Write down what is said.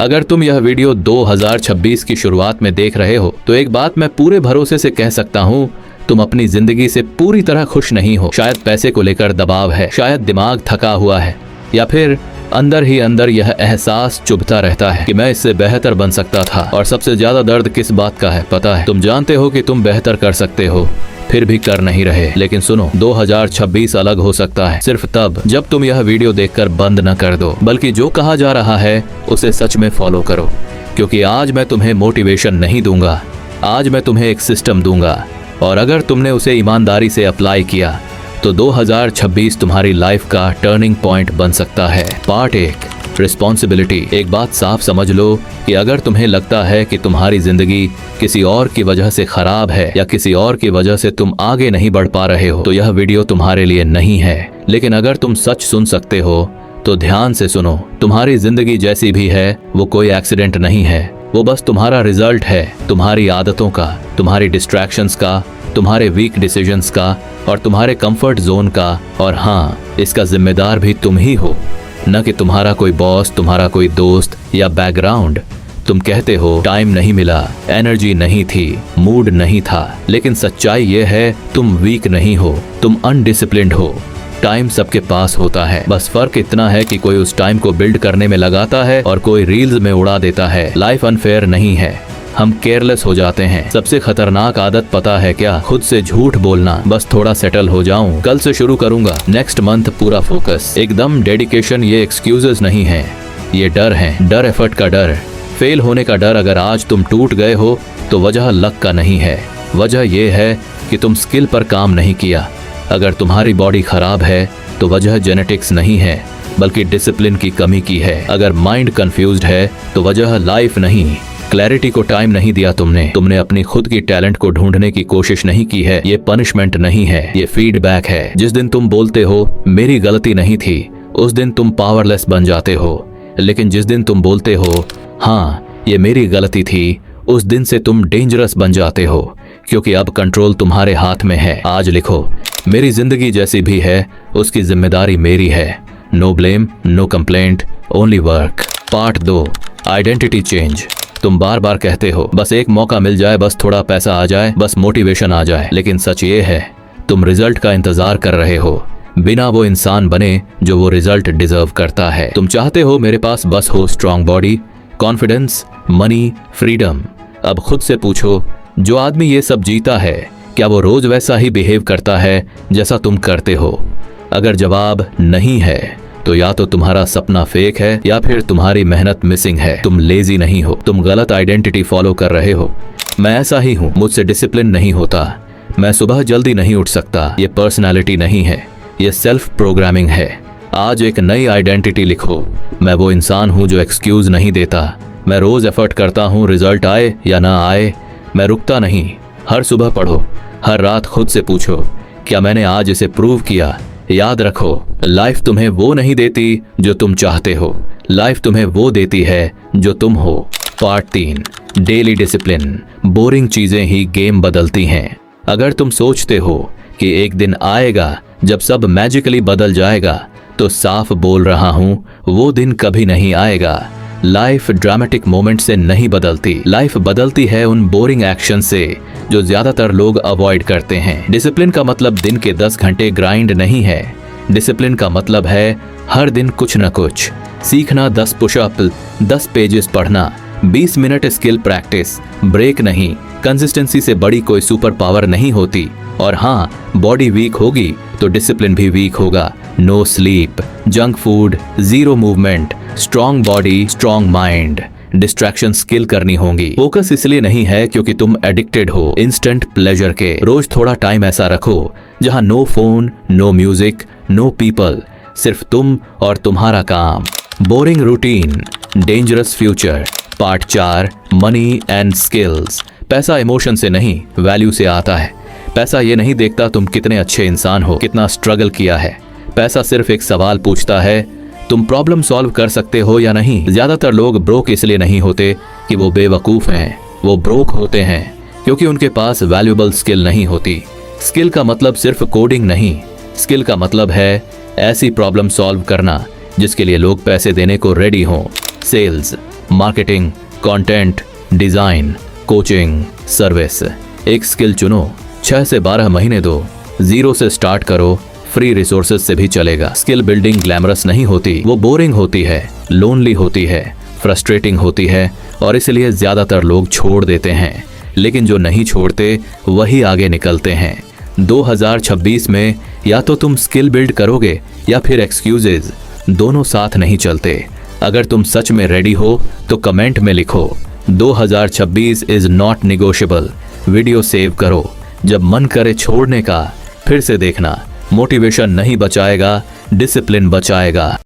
अगर तुम यह वीडियो 2026 की शुरुआत में देख रहे हो तो एक बात मैं पूरे भरोसे से कह सकता हूँ, तुम अपनी जिंदगी से पूरी तरह खुश नहीं हो। शायद पैसे को लेकर दबाव है, शायद दिमाग थका हुआ है, या फिर अंदर ही अंदर यह एहसास चुभता रहता है कि मैं इससे बेहतर बन सकता था। और सबसे ज्यादा दर्द किस बात का है पता है? तुम जानते हो कि तुम बेहतर कर सकते हो, फिर भी कर नहीं रहे। लेकिन सुनो, 2026 अलग हो सकता है सिर्फ तब जब तुम यह वीडियो देखकर बंद न कर दो, बल्कि जो कहा जा रहा है उसे सच में फॉलो करो। क्योंकि आज मैं तुम्हें मोटिवेशन नहीं दूंगा, आज मैं तुम्हें एक सिस्टम दूंगा, और अगर तुमने उसे ईमानदारी से अप्लाई किया तो 2026 तुम्हारी लाइफ का टर्निंग पॉइंट बन सकता है। Part 1, responsibility. एक बात साफ समझ लो कि अगर तुम्हें लगता है कि तुम्हारी जिंदगी किसी और की वजह से खराब है या किसी और की वजह से तुम आगे नहीं बढ़ पा रहे हो, तो यह वीडियो तुम्हारे लिए नहीं है। लेकिन अगर तुम सच सुन सकते हो तो ध्यान से सुनो। तुम्हारी जिंदगी जैसी भी है वो कोई एक्सीडेंट नहीं है, वो बस तुम्हारा रिजल्ट है, तुम्हारी आदतों का, तुम्हारी डिस्ट्रैक्शंस का, तुम्हारे वीक डिसीजंस का और तुम्हारे कंफर्ट जोन का। और हाँ, इसका जिम्मेदार भी तुम ही हो, न कि तुम्हारा कोई बॉस, तुम्हारा कोई दोस्त या बैकग्राउंड। तुम कहते हो टाइम नहीं मिला, एनर्जी नहीं थी, मूड नहीं था, लेकिन सच्चाई ये है तुम वीक नहीं हो, तुम अनडिसिप्लिन्ड हो। टाइम सबके पास होता है, बस फर्क इतना है कि कोई उस टाइम को बिल्ड करने में लगाता है और कोई रील्स में उड़ा देता है। लाइफ अनफेयर नहीं है, हम केयरलेस हो जाते हैं। सबसे खतरनाक आदत पता है क्या? खुद से झूठ बोलना। बस थोड़ा सेटल हो जाऊं, कल से शुरू करूंगा, नेक्स्ट मंथ पूरा फोकस। एकदम डेडिकेशन ये एक्सक्यूजेस नहीं है, ये डर है। डर, एफर्ट का डर, फेल होने का डर। अगर आज तुम टूट गए हो तो वजह लक का नहीं है, वजह ये है कि तुम स्किल पर काम नहीं किया। अगर तुम्हारी बॉडी खराब है तो वजह जेनेटिक्स नहीं है, बल्कि डिसिप्लिन की कमी की है। अगर माइंड कंफ्यूज्ड है तो वजह लाइफ नहीं, क्लैरिटी को टाइम नहीं दिया तुमने अपनी खुद की टैलेंट को ढूंढने की कोशिश नहीं की है। ये पनिशमेंट नहीं है, ये फीडबैक है। जिस दिन तुम बोलते हो मेरी गलती नहीं थी, उस दिन तुम पावरलेस बन जाते हो। लेकिन जिस दिन तुम बोलते हो हाँ ये मेरी गलती थी, उस दिन से तुम डेंजरस बन जाते हो, क्योंकि अब कंट्रोल तुम्हारे हाथ में है। आज लिखो, मेरी जिंदगी जैसी भी है उसकी जिम्मेदारी मेरी है। No blame, no complaint, only work. Part 2, identity change. तुम बार बार कहते हो बस एक मौका मिल जाए, बस थोड़ा पैसा आ जाए, बस मोटिवेशन आ जाए। लेकिन सच ये है तुम रिजल्ट का इंतजार कर रहे हो, बिना वो इंसान बने जो वो रिजल्ट डिजर्व करता है। तुम चाहते हो मेरे पास बस हो strong body, confidence, money, freedom. अब खुद से पूछो, जो आदमी ये सब जीता है क्या वो रोज वैसा ही बिहेव करता है जैसा तुम करते हो? अगर जवाब नहीं है तो या तो तुम्हारा सपना फेक है या फिर तुम्हारी मेहनत मिसिंग है। तुम लेजी नहीं हो, तुम गलत आइडेंटिटी फॉलो कर रहे हो। मैं ऐसा ही हूँ, मुझसे डिसिप्लिन नहीं होता, मैं सुबह जल्दी नहीं उठ सकता। ये पर्सनालिटी नहीं है, ये सेल्फ प्रोग्रामिंग है। आज एक नई आइडेंटिटी लिखो, मैं वो इंसान हूँ जो एक्सक्यूज नहीं देता। मैं रोज एफर्ट करता हूँ, रिजल्ट आए या ना आए मैं रुकता नहीं। हर सुबह पढ़ो, हर रात खुद से पूछो क्या मैंने आज इसे प्रूव किया। याद रखो, लाइफ तुम्हें वो नहीं देती जो तुम चाहते हो, लाइफ तुम्हें वो देती है जो तुम हो। Part 3, daily discipline. बोरिंग चीजें ही गेम बदलती हैं। अगर तुम सोचते हो कि एक दिन आएगा जब सब मैजिकली बदल जाएगा, तो साफ बोल रहा हूं वो दिन कभी नहीं आएगा। लाइफ ड्रामेटिक मोमेंट से नहीं बदलती, लाइफ बदलती है उन बोरिंग एक्शन से जो ज्यादातर लोग अवॉइड करते हैं। डिसिप्लिन का मतलब दिन के 10 घंटे ग्राइंड नहीं है, डिसिप्लिन का मतलब है हर दिन कुछ न कुछ सीखना। 10 पुशअप, 10 पेजेस पढ़ना, 20 मिनट स्किल प्रैक्टिस। ब्रेक नहीं, कंसिस्टेंसी से बड़ी कोई सुपर पावर नहीं होती। और हाँ, बॉडी वीक होगी तो डिसिप्लिन भी वीक होगा। No sleep, junk food, zero movement, strong body, strong mind. Distraction skill करनी होंगी। फोकस इसलिए नहीं है क्योंकि तुम एडिक्टेड हो इंस्टेंट प्लेजर के। रोज थोड़ा टाइम ऐसा रखो जहां no phone, no music, no people, सिर्फ तुम और तुम्हारा काम। Boring routine, dangerous future. Part 4, money and skills. पैसा इमोशन से नहीं, वैल्यू से आता है। पैसा ये नहीं देखता तुम कितने अच्छे इंसान हो, कितना स्ट्रगल किया है। पैसा सिर्फ एक सवाल पूछता है, तुम प्रॉब्लम सॉल्व कर सकते हो या नहीं। ज्यादातर लोग ब्रोक इसलिए नहीं होते कि वो बेवकूफ हैं, वो ब्रोक होते हैं क्योंकि उनके पास वैल्यूएबल स्किल नहीं होती। स्किल का मतलब सिर्फ कोडिंग नहीं, स्किल का मतलब है ऐसी प्रॉब्लम सॉल्व करना जिसके लिए लोग पैसे देने को रेडी हों। Sales, marketing, content, design, coaching, service. एक स्किल चुनो, 6 से 12 महीने दो, 0 से स्टार्ट करो, फ्री रिसोर्सेज से भी चलेगा। स्किल बिल्डिंग ग्लैमरस नहीं होती, वो बोरिंग होती है, लोनली होती है, फ्रस्ट्रेटिंग होती है और इसलिए ज्यादातर लोग छोड़ देते हैं। लेकिन जो नहीं छोड़ते वही आगे निकलते हैं। 2026 में या तो तुम स्किल बिल्ड करोगे या फिर एक्सक्यूजेज, दोनों साथ नहीं चलते। अगर तुम सच में रेडी हो तो कमेंट में लिखो 2026 is not negotiable. Video save करो, जब मन करे छोड़ने का फिर से देखना। मोटिवेशन नहीं बचाएगा, डिसिप्लिन बचाएगा।